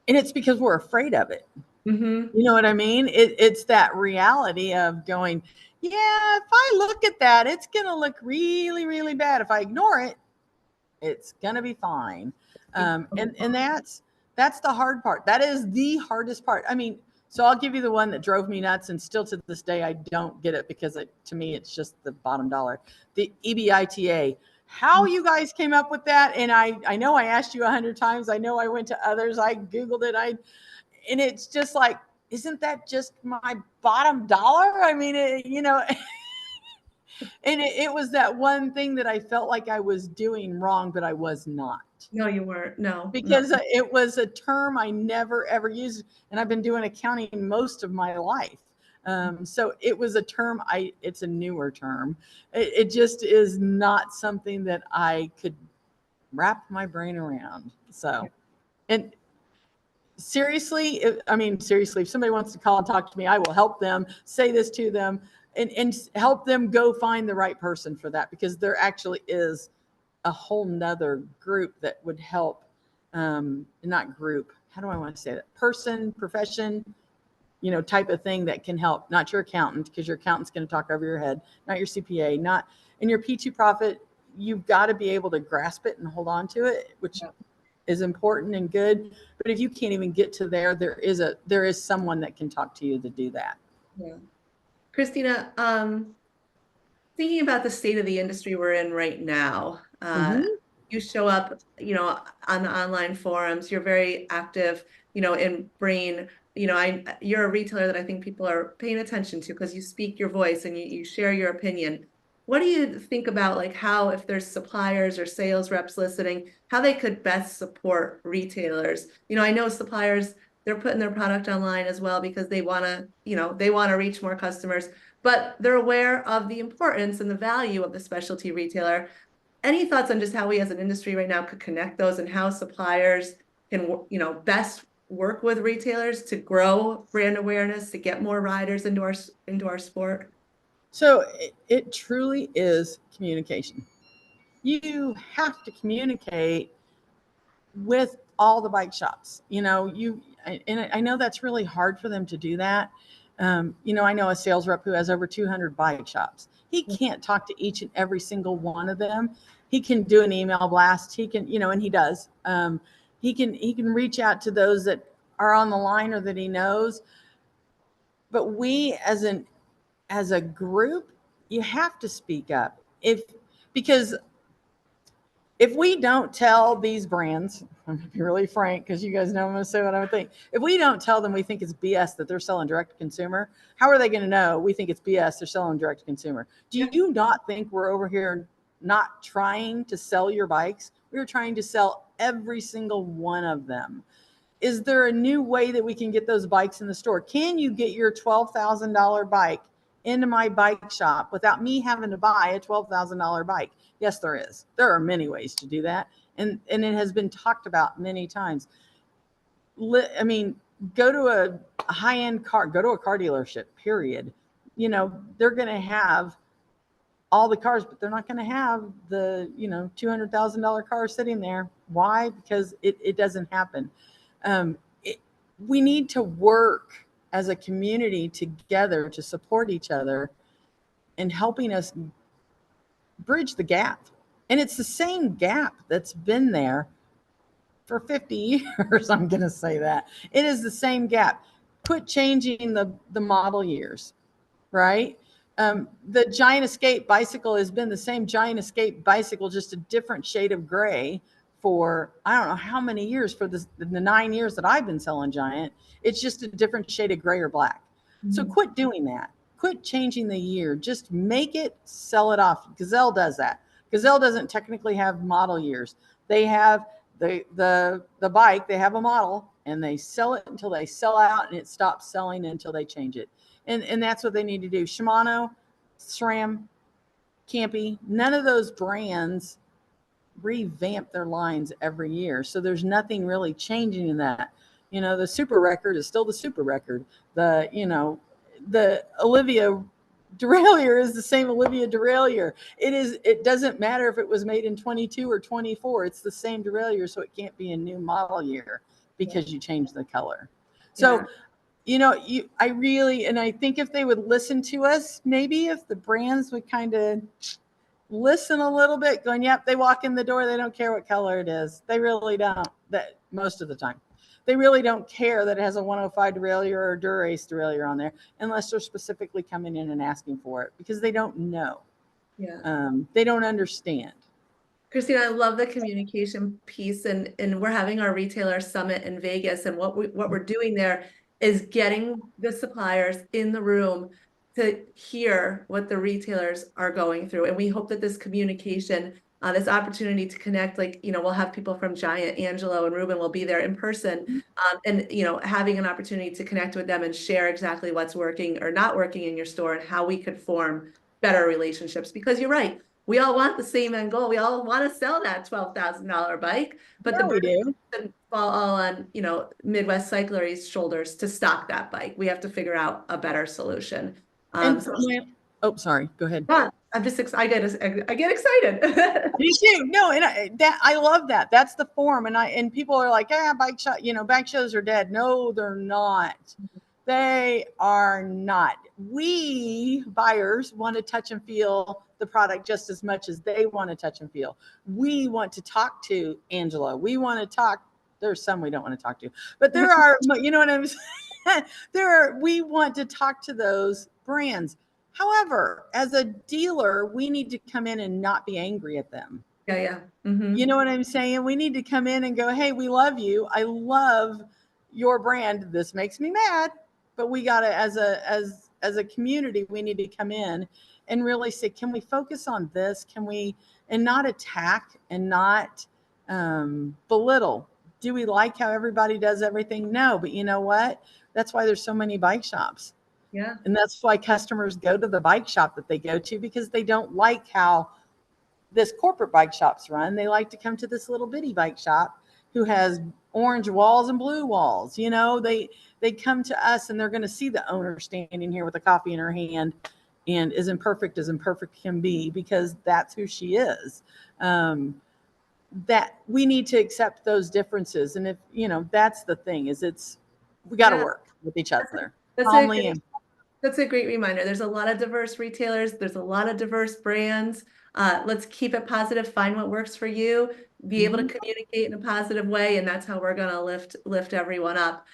And it's because we're afraid of it. Mm-hmm. You know what I mean? It's that reality of going, yeah, if I look at that, it's going to look really, really bad. If I ignore it, it's going to be fine. And that's the hard part. That is the hardest part. I mean, so I'll give you the one that drove me nuts, and still to this day, I don't get it because to me, it's just the bottom dollar. The EBITDA. How you guys came up with that. And I know I asked you 100 times. I know I went to others. I Googled it. And it's just like, isn't that just my bottom dollar? I mean, and it was that one thing that I felt like I was doing wrong, but I was not. No, you weren't. No. Because it was a term I never, ever used. And I've been doing accounting most of my life. So it was a term, it's a newer term. It just is not something that I could wrap my brain around. So, and seriously, if somebody wants to call and talk to me, I will help them, say this to them, and help them go find the right person for that, because there actually is a whole nother group that would help, not group, how do I want to say that? Person, profession, type of thing that can help, not your accountant, because your accountant's going to talk over your head, not your CPA, not in your P2 profit. You've got to be able to grasp it and hold on to it, which is important and good. But if you can't even get to there, there is someone that can talk to you to do that. Yeah. Christina, thinking about the state of the industry we're in right now, you show up, on the online forums, you're very active, in Brain, you're a retailer that I think people are paying attention to because you speak your voice and you share your opinion. What do you think about like how, if there's suppliers or sales reps listening, how they could best support retailers? I know suppliers, they're putting their product online as well because they want to reach more customers, but they're aware of the importance and the value of the specialty retailer. Any thoughts on just how we as an industry right now could connect those and how suppliers can, best work with retailers to grow brand awareness, to get more riders into our sport? So it truly is communication. You have to communicate with all the bike shops. And I know that's really hard for them to do that. I know a sales rep who has over 200 bike shops. He can't talk to each and every single one of them. He can do an email blast. He can, and he does. He can reach out to those that are on the line or that he knows. But we as a group, you have to speak up. Because if we don't tell these brands, I'm going to be really frank because you guys know I'm going to say what I would think. If we don't tell them we think it's BS that they're selling direct to consumer, how are they going to know we think it's BS they're selling direct to consumer? Do you not think we're over here not trying to sell your bikes? We're trying to sell every single one of them. Is there a new way that we can get those bikes in the store? Can you get your $12,000 bike into my bike shop without me having to buy a $12,000 bike? Yes, there is. There are many ways to do that. And it has been talked about many times. I mean, go to a high-end car, go to a car dealership, period. They're going to have all the cars, but they're not going to have the, $200,000 car sitting there. Why? Because it doesn't happen. We need to work as a community together to support each other and helping us bridge the gap. And it's the same gap that's been there for 50 years. I'm going to say that. It is the same gap. Quit changing the model years, right? The Giant Escape bicycle has been the same Giant Escape bicycle, just a different shade of gray for I don't know how many years, for the 9 years that I've been selling Giant. It's just a different shade of gray or black. Mm-hmm. So quit doing that. Quit changing the year. Just make it, sell it off. Gazelle does that. Gazelle doesn't technically have model years. They have the bike, they have a model, and they sell it until they sell out, and it stops selling until they change it. And that's what they need to do. Shimano, SRAM, Campy, none of those brands revamp their lines every year. So there's nothing really changing in that. The Super Record is still the Super Record. The Olivia derailleur is the same Olivia derailleur. It doesn't matter if it was made in 22 or 24. It's the same derailleur, so it can't be a new model year because you changed the color. So, I think if they would listen to us, maybe if the brands would kind of listen a little bit, going, yep, they walk in the door, they don't care what color it is. They really don't, that most of the time. They really don't care that it has a 105 derailleur or a Dura-Ace derailleur on there unless they're specifically coming in and asking for it because they don't know. Yeah. They don't understand. Christina, I love the communication piece, and we're having our retailer summit in Vegas, and what we're doing there is getting the suppliers in the room to hear what the retailers are going through. And we hope that this communication, this opportunity to connect, we'll have people from Giant, Angelo and Ruben will be there in person, and having an opportunity to connect with them and share exactly what's working or not working in your store and how we could form better relationships. Because you're right, we all want the same end goal. We all want to sell that $12,000 bike, but we do fall all on Midwest Cyclery's shoulders to stock that bike. We have to figure out a better solution. Oh, sorry. Go ahead. Yeah, I'm just I get excited. Me too. No, and I love that. That's the form. And people are like, yeah, bike shop, bike shows are dead. No, they're not. They are not. We buyers want to touch and feel the product just as much as they want to touch and feel. We want to talk to Angela. We want to talk. There's some we don't want to talk to, but there are, you know what I'm saying? We want to talk to those brands. However, as a dealer, we need to come in and not be angry at them. Yeah. Mm-hmm. You know what I'm saying? We need to come in and go, hey, we love you. I love your brand. This makes me mad, but we got to, as a community, we need to come in and really say, can we focus on this? Can we, and not attack and not belittle. Do we like how everybody does everything? No, but you know what? That's why there's so many bike shops. Yeah. And that's why customers go to the bike shop that they go to, because they don't like how this corporate bike shops run. They like to come to this little bitty bike shop who has orange walls and blue walls. They come to us and they're going to see the owner standing here with a coffee in her hand and as imperfect can be, because that's who she is. That we need to accept those differences. And if, that's the thing, is we got to work with each other. That's a great reminder. There's a lot of diverse retailers. There's a lot of diverse brands. Let's keep it positive. Find what works for you. Be able to communicate in a positive way, and that's how we're going to lift everyone up.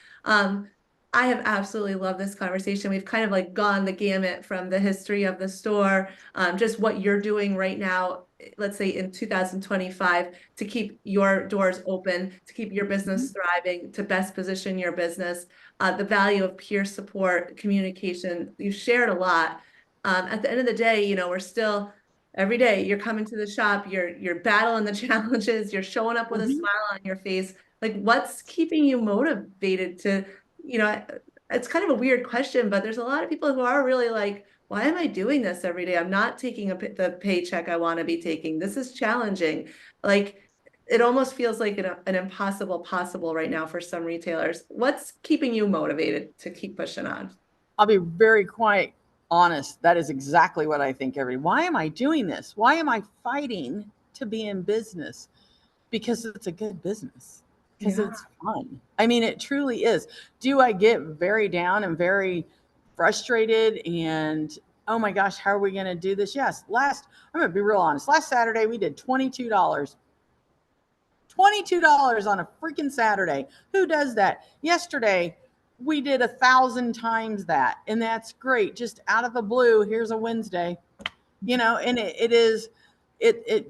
I have absolutely loved this conversation. We've kind of like gone the gamut from the history of the store, just what you're doing right now, let's say in 2025, to keep your doors open, to keep your business thriving, to best position your business, the value of peer support, communication. You've shared a lot. At the end of the day, we're still, every day you're coming to the shop, you're battling the challenges, you're showing up with a smile on your face. Like, what's keeping you motivated to, it's kind of a weird question, but there's a lot of people who are really like, why am I doing this every day? I'm not taking the paycheck I want to be taking. This is challenging. Like, it almost feels like an impossible possible right now for some retailers. What's keeping you motivated to keep pushing on? I'll be very quite honest. That is exactly what I think why am I doing this? Why am I fighting to be in business? Because it's a good business. Because it's fun. I mean, it truly is. Do I get very down and very frustrated and, oh my gosh, how are we going to do this? Yes. I'm going to be real honest. Last Saturday, we did $22. $22 on a freaking Saturday. Who does that? Yesterday, we did 1,000 times that. And that's great. Just out of the blue, here's a Wednesday, and it is,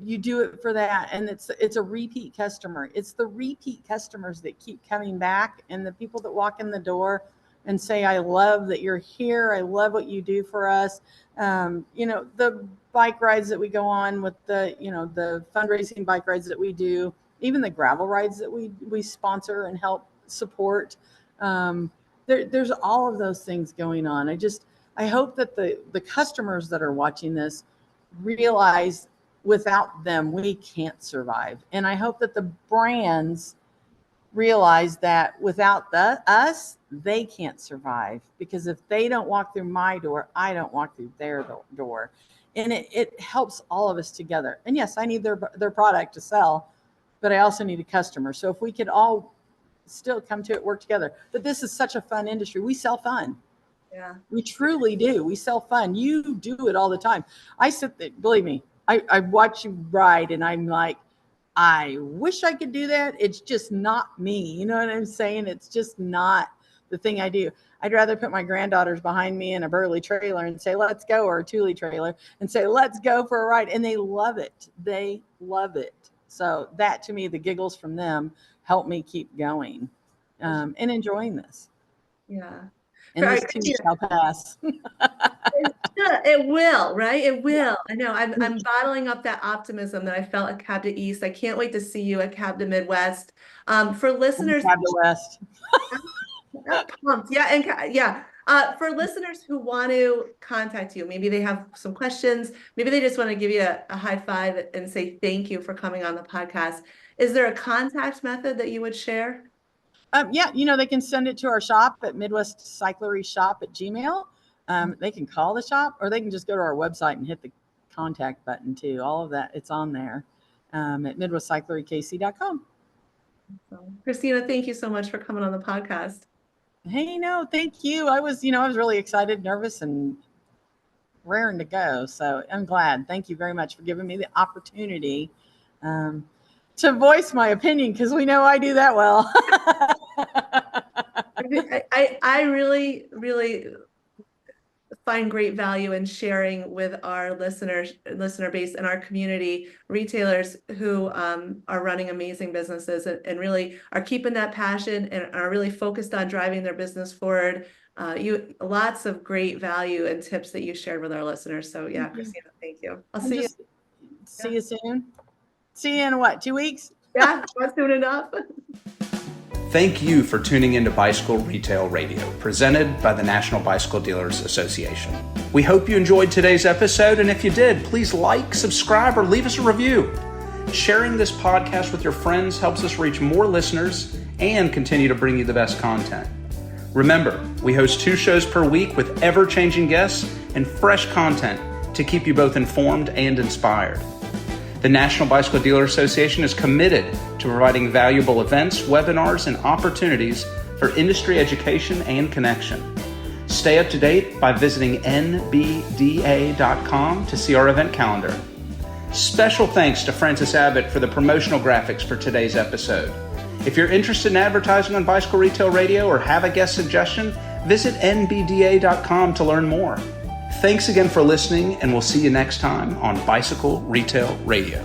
you do it for that. And it's a repeat customer. It's the repeat customers that keep coming back, and the people that walk in the door and say, I love that you're here. I love what you do for us. The bike rides that we go on with the fundraising bike rides that we do, even the gravel rides that we sponsor and help support. There's all of those things going on. I hope that the customers that are watching this realize without them, we can't survive. And I hope that the brands realize that without us, they can't survive, because if they don't walk through my door, I don't walk through their door. And it helps all of us together. And yes, I need their product to sell, but I also need a customer. So if we could all still come to it, work together. But this is such a fun industry. We sell fun. Yeah, we truly do. We sell fun. You do it all the time. I sit there, believe me, I watch you ride and I'm like, I wish I could do that. It's just not me. You know what I'm saying? It's just not the thing I do. I'd rather put my granddaughters behind me in a Burley trailer and say, let's go, or a Thule trailer and say, let's go for a ride. And they love it. They love it. So that, to me, the giggles from them help me keep going and enjoying this. Yeah. And this too shall pass. It will, right? It will. I know. I'm bottling up that optimism that I felt at Cab to East. I can't wait to see you at Cab to Midwest. For listeners, Cab to West. pumped. Yeah. For listeners who want to contact you, maybe they have some questions. Maybe they just want to give you a high five and say thank you for coming on the podcast. Is there a contact method that you would share? Yeah, they can send it to our shop at Midwest Cyclery shop at Gmail. They can call the shop, or they can just go to our website and hit the contact button too. All of that, it's on there at MidwestCycleryKC.com. So, Christina, thank you so much for coming on the podcast. Hey, no, thank you. I was really excited, nervous, and raring to go. So I'm glad. Thank you very much for giving me the opportunity to voice my opinion, because we know I do that well. I really, really find great value in sharing with our listener base and our community, retailers who are running amazing businesses and really are keeping that passion and are really focused on driving their business forward. Lots of great value and tips that you shared with our listeners. So yeah, Christina, thank you. I'll see you. See you soon. See you in what, 2 weeks? Yeah, not soon enough. Thank you for tuning into Bicycle Retail Radio, presented by the National Bicycle Dealers Association. We hope you enjoyed today's episode, and if you did, please like, subscribe, or leave us a review. Sharing this podcast with your friends helps us reach more listeners and continue to bring you the best content. Remember, we host 2 shows per week with ever-changing guests and fresh content to keep you both informed and inspired. The National Bicycle Dealer Association is committed to providing valuable events, webinars, and opportunities for industry education and connection. Stay up to date by visiting nbda.com to see our event calendar. Special thanks to Francis Abbott for the promotional graphics for today's episode. If you're interested in advertising on Bicycle Retail Radio or have a guest suggestion, visit nbda.com to learn more. Thanks again for listening, and we'll see you next time on Bicycle Retail Radio.